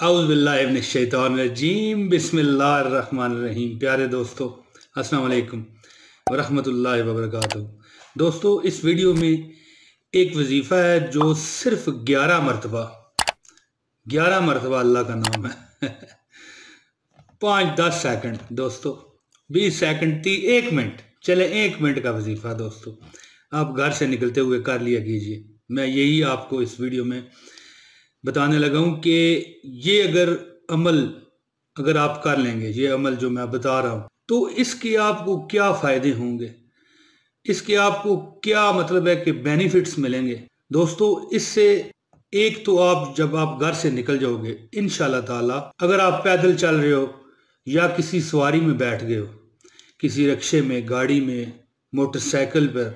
औज़ु बिल्लाहि मिनश शैतानिर रजीम बिस्मिल्लाहिर रहमानिर रहीम। प्यारे दोस्तों, अस्सलाम वालेकुम व रहमतुल्लाहि व बरकातुहू। दोस्तों, इस वीडियो में एक वजीफ़ा है जो सिर्फ 11 मरतबा अल्लाह का नाम है 5-10 सेकंड दोस्तों, 20 सेकंड 1 मिनट, चले 1 मिनट का वजीफ़ा दोस्तों आप घर से निकलते हुए कर लिया कीजिए। मैं यही आपको इस वीडियो में बताने लगा हूँ कि ये अगर आप कर लेंगे, ये अमल जो मैं बता रहा हूँ, तो इसके आपको क्या फ़ायदे होंगे, इसके आपको क्या मतलब है कि बेनिफिट्स मिलेंगे। दोस्तों, इससे एक तो आप जब आप घर से निकल जाओगे इंशाल्लाह ताला, अगर आप पैदल चल रहे हो या किसी सवारी में बैठ गए हो, किसी रिक्शे में, गाड़ी में, मोटरसाइकिल पर,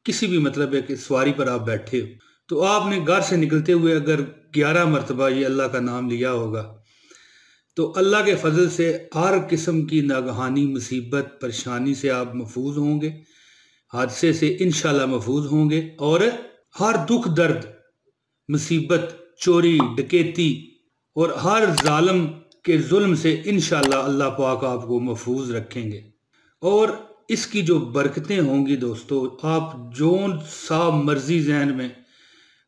किसी भी मतलब है कि सवारी पर आप बैठे हो, तो आपने घर से निकलते हुए अगर 11 मरतबा ये अल्लाह का नाम लिया होगा तो अल्लाह के फजल से हर किस्म की नागहानी मुसीबत परेशानी से आप महफूज होंगे, हादसे से इंशाल्लाह महफूज होंगे, और हर दुख दर्द मुसीबत चोरी डकैती और हर जालिम के जुल्म से इंशाल्लाह अल्लाह पाक आपको महफूज रखेंगे। और इसकी जो बरकतें होंगी दोस्तों, आप जो सा मर्जी जहन में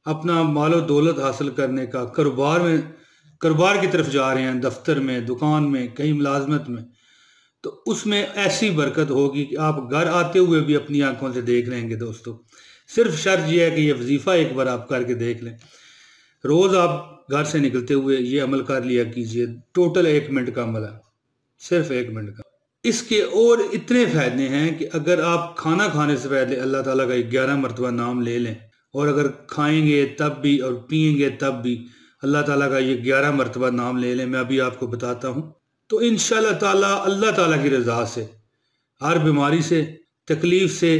अपना मालो दौलत हासिल करने का, कारोबार की तरफ जा रहे हैं, दफ्तर में, दुकान में, कहीं मुलाजमत में, तो उसमें ऐसी बरकत होगी कि आप घर आते हुए भी अपनी आंखों से देख लेंगे। दोस्तों, सिर्फ शर्त यह है कि ये वजीफ़ा एक बार आप करके देख लें। रोज़ आप घर से निकलते हुए ये अमल कर लिया कीजिए। टोटल 1 मिनट का अमल है, सिर्फ 1 मिनट का। इसके और इतने फ़ायदे हैं कि अगर आप खाना खाने से पहले अल्लाह ताला का 11 मरतबा नाम ले लें, और अगर खाएंगे तब भी और पिएंगे तब भी अल्लाह ताला का ये 11 मरतबा नाम ले लें, मैं अभी आपको बताता हूँ, तो इंशाल्लाह ताला अल्लाह ताला की रज़ा से हर बीमारी से, तकलीफ से,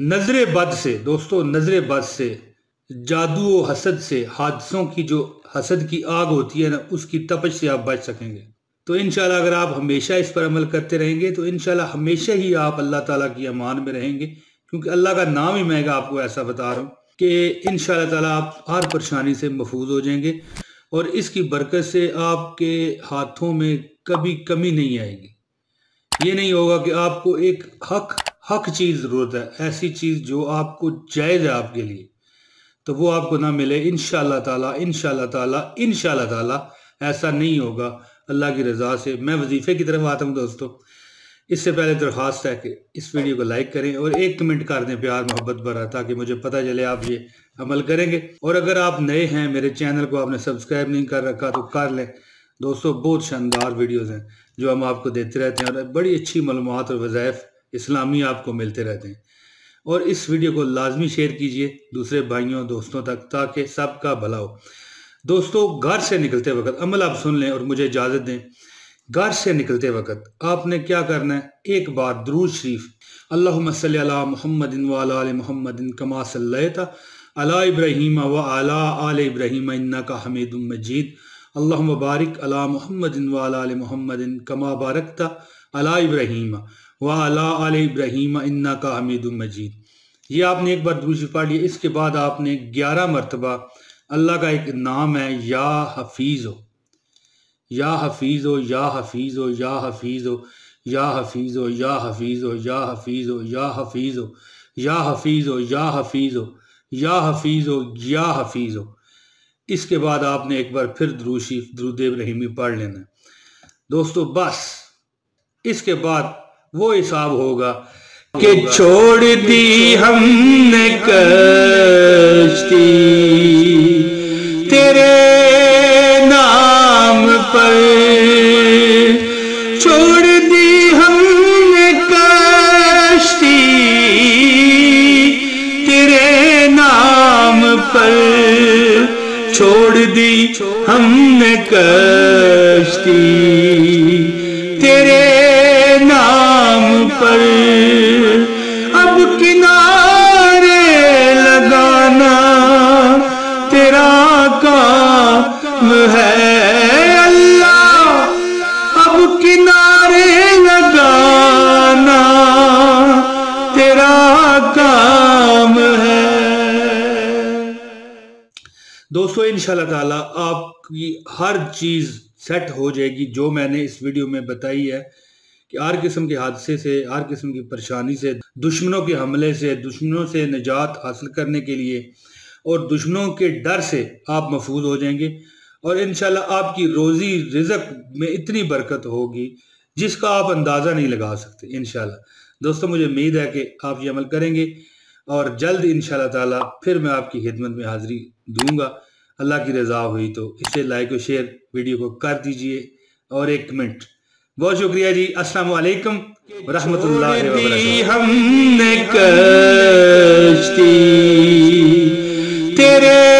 नजर बद से, दोस्तों नजर बद से, जादू व हसद से, हादसों की जो हसद की आग होती है ना, उसकी तपश से आप बच सकेंगे। तो इंशाल्लाह अगर आप हमेशा इस पर अमल करते रहेंगे तो इंशाल्लाह हमेशा ही आप अल्लाह ताला की अमान में रहेंगे, क्योंकि अल्लाह का नाम ही मैं आपको ऐसा बता रहा हूँ कि इंशाल्लाह ताला आप हर परेशानी से महफूज हो जाएंगे, और इसकी बरकत से आपके हाथों में कभी कमी नहीं आएगी। ये नहीं होगा कि आपको एक हक चीज़ ज़रूरत है, ऐसी चीज़ जो आपको जायज़ है आपके लिए, तो वो आपको ना मिले। इंशाल्लाह ताला ऐसा नहीं होगा अल्लाह की रज़ा से। मैं वजीफ़े की तरफ आता हूँ दोस्तों। इससे पहले दरख्वास्त है कि इस वीडियो को लाइक करें और 1 कमेंट कर दें प्यार मोहब्बत भरा, ताकि मुझे पता चले आप ये अमल करेंगे। और अगर आप नए हैं, मेरे चैनल को आपने सब्सक्राइब नहीं कर रखा तो कर लें दोस्तों। बहुत शानदार वीडियोस हैं जो हम आपको देते रहते हैं, और बड़ी अच्छी मालूमात और वज़ाइफ इस्लामी आपको मिलते रहते हैं। और इस वीडियो को लाजमी शेयर कीजिए दूसरे भाइयों दोस्तों तक, ताकि सबका भला हो। दोस्तों, घर से निकलते वक्त अमल आप सुन लें और मुझे इजाज़त दें। घर से निकलते वक्त आपने क्या करना है, एक बार दुरूद शरीफ, अल्लाहुम्मा सल्ली अला मुहम्मदिन व अला आलि मुहम्मदिन कमा सल्लैता अला इब्राहीम व अला आलि इब्राहीम इन्नका हमीदुम मजीद, अल्लाहुम्मा बारिक अला मुहम्मदिन व अला आलि मुहम्मदिन कमा बारकता अला इब्राहीम व अला आलि इब्राहीम इन्नका हमीदुम मजीद। ये आपने एक बार दुरूद शरीफ पढ़ लिया। इसके बाद आपने 11 मरतबा अल्लाह का एक नाम है, या हफीज़ हो, या हफीज़ हो, या हफीज़ हो, या हफीज़ हो, या हफीज़ हो, या हफीज़ हो, या हफीज़ हो, या हफीज़ हो, या हफीज़ हो, या हफीज़ हो, या हफीज़ हो, या हफीज़ हो। इसके बाद आपने एक बार फिर दुरूद शरीफ, दुरूद इब्राहिमी पढ़ लेना है दोस्तों। बस इसके बाद वो हिसाब होगा कि छोड़ दी हमने कश्ती तेरे नाम पर, छोड़ दी हमने कश्ती तेरे नाम पर, छोड़ दी हमने कश्ती तेरे नाम पर, अब किनारे लगाना तेरा काम है अल्लाह, अब किनारे लगाना तेरा काम है। दोस्तों, इंशाल्लाह ताला आपकी हर चीज़ सेट हो जाएगी, जो मैंने इस वीडियो में बताई है कि हर किस्म के हादसे से, हर किस्म की परेशानी से, दुश्मनों के हमले से, दुश्मनों से निजात हासिल करने के लिए और दुश्मनों के डर से आप महफूज हो जाएंगे। और इंशाल्लाह आपकी रोज़ी रिज़्क में इतनी बरकत होगी जिसका आप अंदाज़ा नहीं लगा सकते इंशाल्लाह। दोस्तों, मुझे उम्मीद है कि आप ये अमल करेंगे और जल्द इंशाल्लाह ताला फिर मैं आपकी खिदमत में हाज़िरी दूंगा। अल्लाह की रज़ा हुई तो इसे लाइक और शेयर वीडियो को कर दीजिए और एक कमेंट। बहुत शुक्रिया जी। अस्सलाम वालेकुम रहमतुल्लाहि व बरकातहू। हमने कश्ती तेरे